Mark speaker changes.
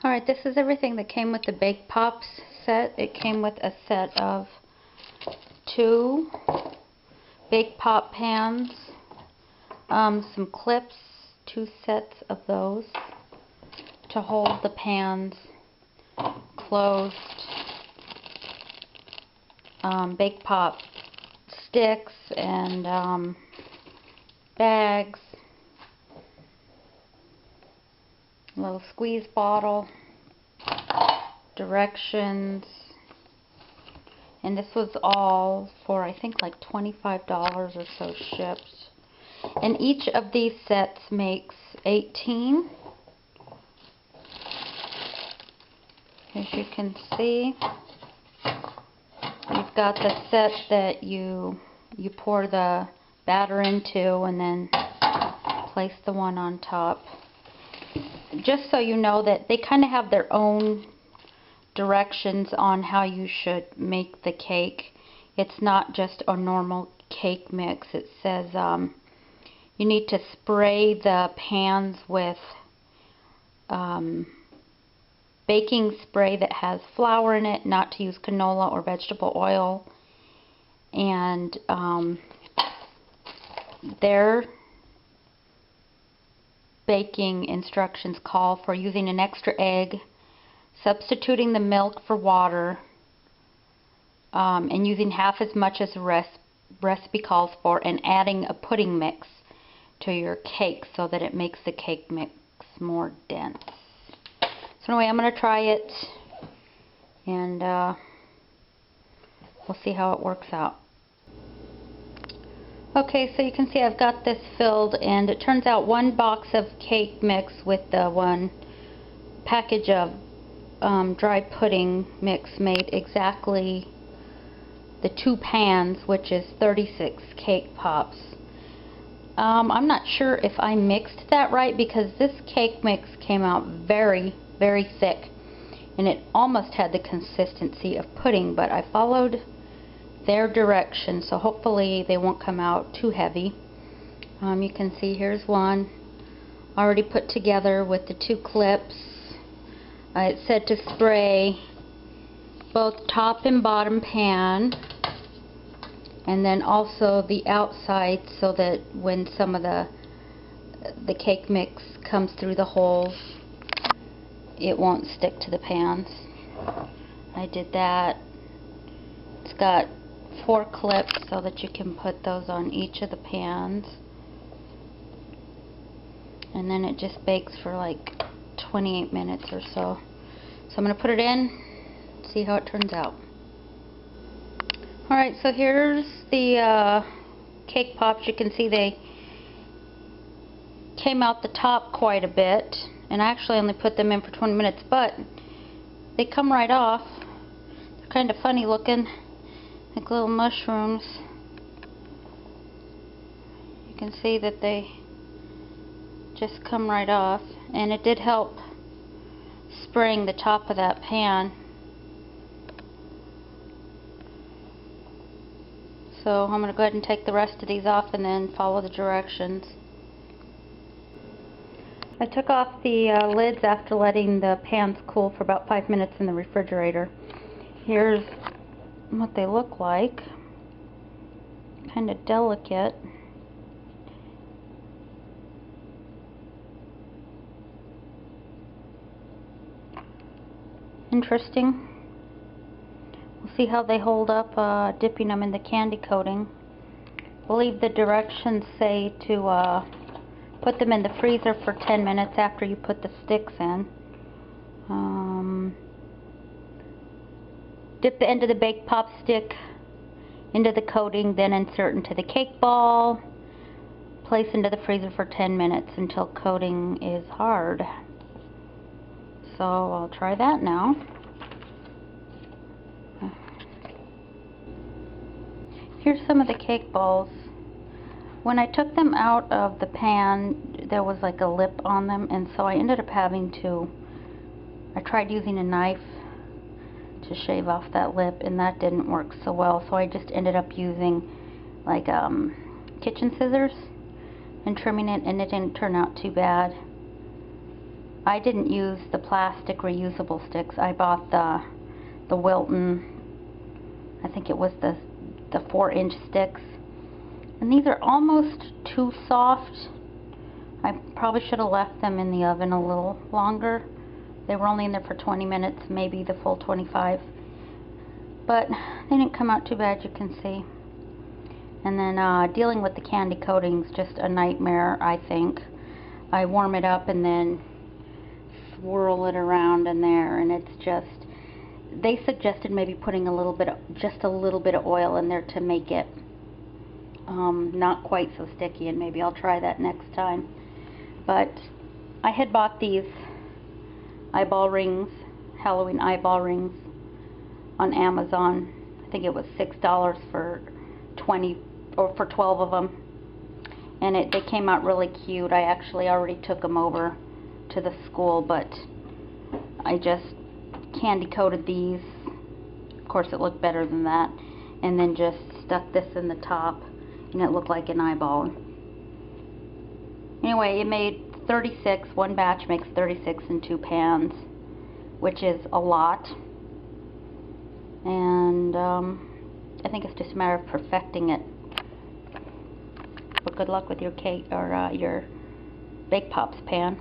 Speaker 1: Alright, this is everything that came with the Bake Pops set. It came with a set of 2 Bake Pop pans, some clips, 2 sets of those to hold the pans closed, Bake Pop sticks and bags, a little squeeze bottle, directions, and this was all for I think like $25 or so shipped. And each of these sets makes 18. As you can see, you've got the set that you pour the batter into and then place the one on top. Just so you know that they kind of have their own directions on how you should make the cake. It's not just a normal cake mix. It says you need to spray the pans with baking spray that has flour in it, not to use canola or vegetable oil. And their baking instructions call for using an extra egg, substituting the milk for water, and using half as much as the recipe calls for, and adding a pudding mix to your cake so that it makes the cake mix more dense. So anyway, I'm going to try it, and we'll see how it works out. Okay, so you can see I've got this filled, and it turns out 1 box of cake mix with the 1 package of dry pudding mix made exactly the 2 pans, which is 36 cake pops. I'm not sure if I mixed that right, because this cake mix came out very, very thick, and it almost had the consistency of pudding, but I followed their directions, so hopefully they won't come out too heavy. You can see here's one already put together with the 2 clips. It said to spray both top and bottom pan, and then also the outside, so that when some of the cake mix comes through the holes, it won't stick to the pans. I did that. It's got 4 clips so that you can put those on each of the pans, and then it just bakes for like 28 minutes or so. So I'm going to put it in, see how it turns out. Alright, so here's the cake pops. You can see they came out the top quite a bit, and I actually only put them in for 20 minutes, but they come right off. They're kind of funny looking, like little mushrooms. You can see that they just come right off, and it did help spraying the top of that pan. So I'm going to go ahead and take the rest of these off and then follow the directions. I took off the lids after letting the pans cool for about 5 minutes in the refrigerator. Here's what they look like. Kind of delicate. Interesting. We'll see how they hold up dipping them in the candy coating. I believe the directions say to put them in the freezer for 10 minutes after you put the sticks in. Dip the end of the Bake Pop stick into the coating, then insert into the cake ball. Place into the freezer for 10 minutes until coating is hard. So I'll try that now. Here's some of the cake balls. When I took them out of the pan, there was like a lip on them, and so I ended up having to, I tried using a knife to shave off that lip, and that didn't work so well, so I just ended up using like kitchen scissors and trimming it, and it didn't turn out too bad. I didn't use the plastic reusable sticks. I bought the Wilton, I think it was the 4-inch sticks. And these are almost too soft. I probably should have left them in the oven a little longer. They were only in there for 20 minutes, maybe the full 25. But they didn't come out too bad, you can see. And then dealing with the candy coating's just a nightmare, I think. I warm it up and then swirl it around in there, and it's just, they suggested maybe putting just a little bit of oil in there to make it not quite so sticky, and maybe I'll try that next time. But I had bought these eyeball rings, Halloween eyeball rings, on Amazon. I think it was $6 for 20 or for 12 of them, and they came out really cute. I actually already took them over to the school, but I just candy coated these. Of course it looked better than that, and then just stuck this in the top, and it looked like an eyeball. Anyway, it made 36. One batch makes 36 in 2 pans, which is a lot. And I think it's just a matter of perfecting it. But good luck with your cake or your Bake Pops pan.